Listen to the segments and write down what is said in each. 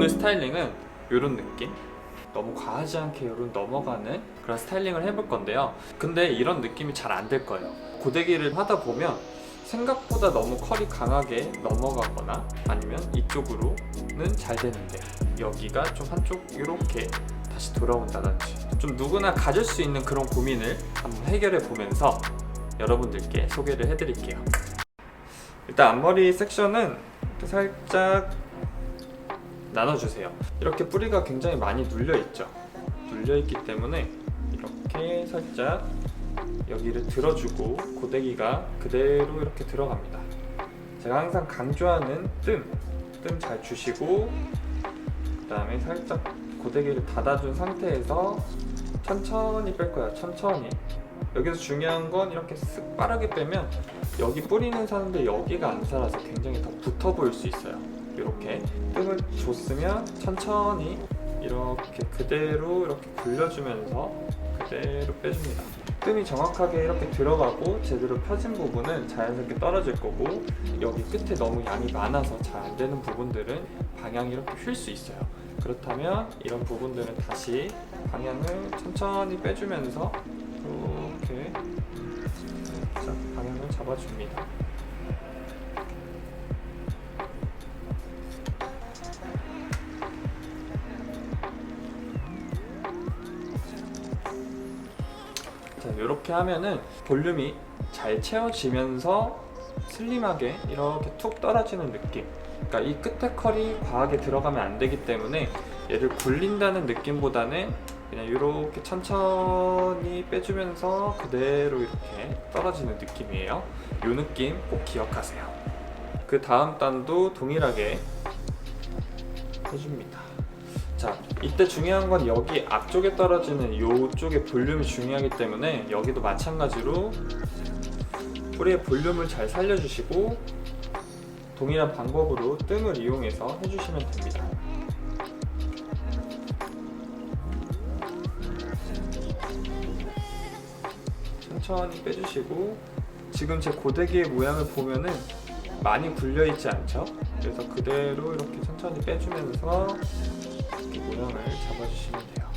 오늘 스타일링은 이런 느낌? 너무 과하지 않게 이런 넘어가는 그런 스타일링을 해볼 건데요. 근데 이런 느낌이 잘 안 될 거예요. 고데기를 하다 보면 생각보다 너무 컬이 강하게 넘어가거나 아니면 이쪽으로는 잘 되는데 여기가 좀 한쪽 이렇게 다시 돌아온다든지 좀 누구나 가질 수 있는 그런 고민을 한번 해결해 보면서 여러분들께 소개를 해드릴게요. 일단 앞머리 섹션은 살짝 나눠주세요. 이렇게 뿌리가 굉장히 많이 눌려있죠. 눌려있기 때문에 이렇게 살짝 여기를 들어주고 고데기가 그대로 이렇게 들어갑니다. 제가 항상 강조하는 뜸 잘 주시고 그 다음에 살짝 고데기를 닫아준 상태에서 천천히 뺄 거예요. 천천히. 여기서 중요한 건 이렇게 쓱 빠르게 빼면 여기 뿌리는 사는데 여기가 안 살아서 굉장히 더 붙어 보일 수 있어요. 이렇게 뜸을 줬으면 천천히 이렇게 그대로 이렇게 굴려주면서 그대로 빼줍니다. 뜸이 정확하게 이렇게 들어가고 제대로 펴진 부분은 자연스럽게 떨어질 거고 여기 끝에 너무 양이 많아서 잘 안 되는 부분들은 방향이 이렇게 휠 수 있어요. 그렇다면 이런 부분들은 다시 방향을 천천히 빼주면서 이렇게 살짝 방향을 잡아줍니다. 자, 이렇게 하면은 볼륨이 잘 채워지면서 슬림하게 이렇게 툭 떨어지는 느낌. 그러니까 이 끝에 컬이 과하게 들어가면 안 되기 때문에 얘를 굴린다는 느낌보다는 그냥 이렇게 천천히 빼주면서 그대로 이렇게 떨어지는 느낌이에요. 이 느낌 꼭 기억하세요. 그 다음 단도 동일하게 해줍니다. 자, 이때 중요한 건 여기 앞쪽에 떨어지는 이쪽의 볼륨이 중요하기 때문에 여기도 마찬가지로 뿌리의 볼륨을 잘 살려주시고 동일한 방법으로 뜸을 이용해서 해주시면 됩니다. 천천히 빼주시고 지금 제 고데기의 모양을 보면은 많이 굴려있지 않죠? 그래서 그대로 이렇게 천천히 빼주면서 이렇게 모양을 잡아주시면 돼요.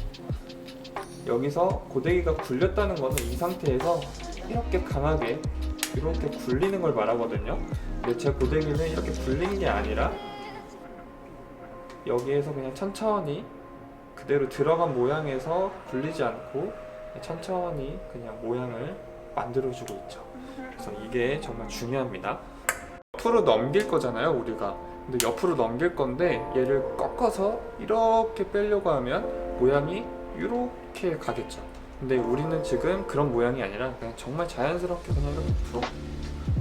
여기서 고데기가 굴렸다는 거는 이 상태에서 이렇게 강하게 이렇게 굴리는 걸 말하거든요. 근데 제 고데기는 이렇게 굴린 게 아니라 여기에서 그냥 천천히 그대로 들어간 모양에서 굴리지 않고 천천히 그냥 모양을 만들어주고 있죠. 그래서 이게 정말 중요합니다. 옆으로 넘길 거잖아요, 우리가. 근데 옆으로 넘길 건데 얘를 꺾어서 이렇게 빼려고 하면 모양이 이렇게 가겠죠. 근데 우리는 지금 그런 모양이 아니라 그냥 정말 자연스럽게 그냥 이렇게 푹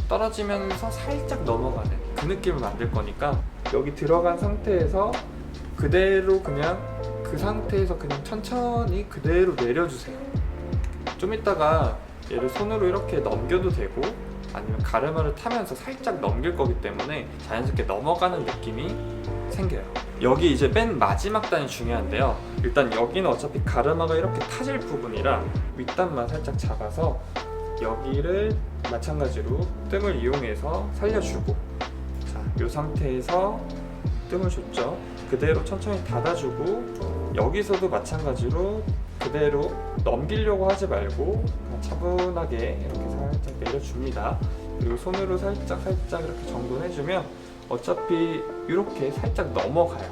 떨어지면서 살짝 넘어가는 그 느낌을 만들 거니까 여기 들어간 상태에서 그대로 그냥 그 상태에서 그냥 천천히 그대로 내려주세요. 좀 이따가 얘를 손으로 이렇게 넘겨도 되고 아니면 가르마를 타면서 살짝 넘길 거기 때문에 자연스럽게 넘어가는 느낌이 생겨요. 여기 이제 맨 마지막 단이 중요한데요. 일단 여기는 어차피 가르마가 이렇게 타질 부분이라 윗단만 살짝 잡아서 여기를 마찬가지로 뜸을 이용해서 살려주고 자, 이 상태에서 뜸을 줬죠. 그대로 천천히 닫아주고 여기서도 마찬가지로 그대로 넘기려고 하지 말고 차분하게 이렇게 살짝 내려줍니다. 그리고 손으로 살짝 이렇게 정돈해주면 어차피 이렇게 살짝 넘어가요.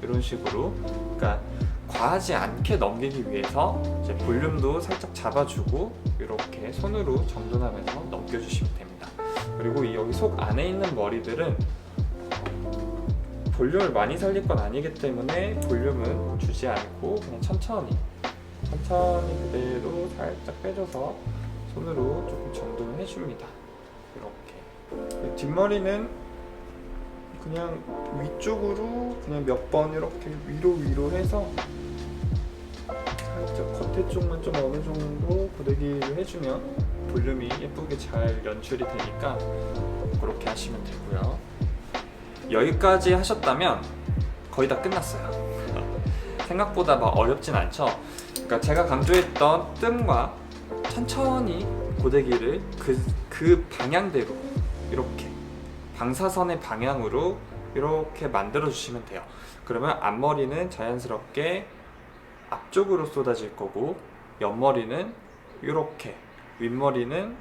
이런 식으로. 그러니까 과하지 않게 넘기기 위해서 이제 볼륨도 살짝 잡아주고 이렇게 손으로 정돈하면서 넘겨주시면 됩니다. 그리고 이 여기 속 안에 있는 머리들은 볼륨을 많이 살릴 건 아니기 때문에 볼륨은 주지 않고 그냥 천천히 그대로 살짝 빼줘서 손으로 조금 정돈을 해줍니다. 이렇게 뒷머리는 그냥 위쪽으로 그냥 몇 번 이렇게 위로 해서 살짝 겉에 쪽만 좀 어느 정도 고데기를 해주면 볼륨이 예쁘게 잘 연출이 되니까 그렇게 하시면 되고요. 여기까지 하셨다면 거의 다 끝났어요. 생각보다 막 어렵진 않죠? 그러니까 제가 강조했던 뜸과 천천히 고데기를 그 방향대로 이렇게 방사선의 방향으로 이렇게 만들어 주시면 돼요. 그러면 앞머리는 자연스럽게 앞쪽으로 쏟아질 거고, 옆머리는 이렇게, 윗머리는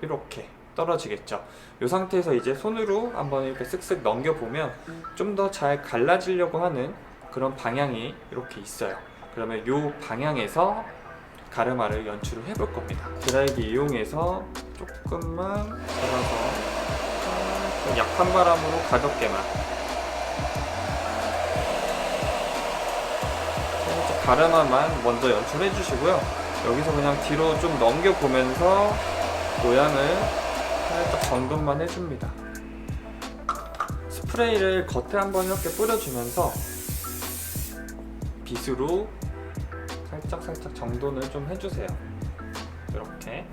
이렇게 떨어지겠죠. 이 상태에서 이제 손으로 한번 이렇게 쓱쓱 넘겨보면 좀 더 잘 갈라지려고 하는 그런 방향이 이렇게 있어요. 그러면 이 방향에서 가르마를 연출을 해볼 겁니다. 드라이기 이용해서 조금만 잡아서 약한 바람으로 가볍게만 살짝 가르마만 먼저 연출해 주시고요. 여기서 그냥 뒤로 좀 넘겨보면서 모양을 살짝 정돈만 해줍니다. 스프레이를 겉에 한번 이렇게 뿌려주면서 빗으로 살짝 정돈을 좀 해주세요. 이렇게.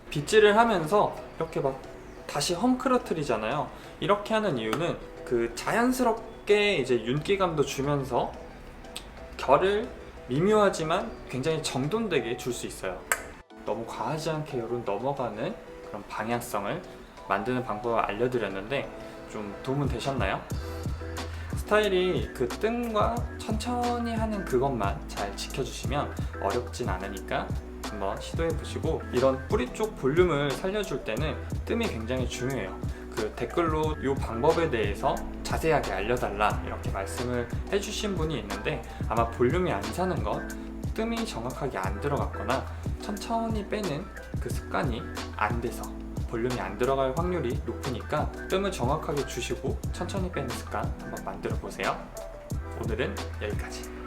빗질을 하면서 이렇게 막 다시 헝클어트리잖아요. 이렇게 하는 이유는 그 자연스럽게 이제 윤기감도 주면서 결을 미묘하지만 굉장히 정돈되게 줄 수 있어요. 너무 과하지 않게 열은 넘어가는 그런 방향성을 만드는 방법을 알려드렸는데 좀 도움은 되셨나요? 스타일이 그 뜸과 천천히 하는 그것만 잘 지켜주시면 어렵진 않으니까 한번 시도해 보시고, 이런 뿌리 쪽 볼륨을 살려줄 때는 뜸이 굉장히 중요해요. 그 댓글로 이 방법에 대해서 자세하게 알려달라 이렇게 말씀을 해주신 분이 있는데, 아마 볼륨이 안 사는 것, 뜸이 정확하게 안 들어갔거나 천천히 빼는 그 습관이 안 돼서 볼륨이 안 들어갈 확률이 높으니까 뜸을 정확하게 주시고 천천히 빼는 습관 한번 만들어 보세요. 오늘은 여기까지.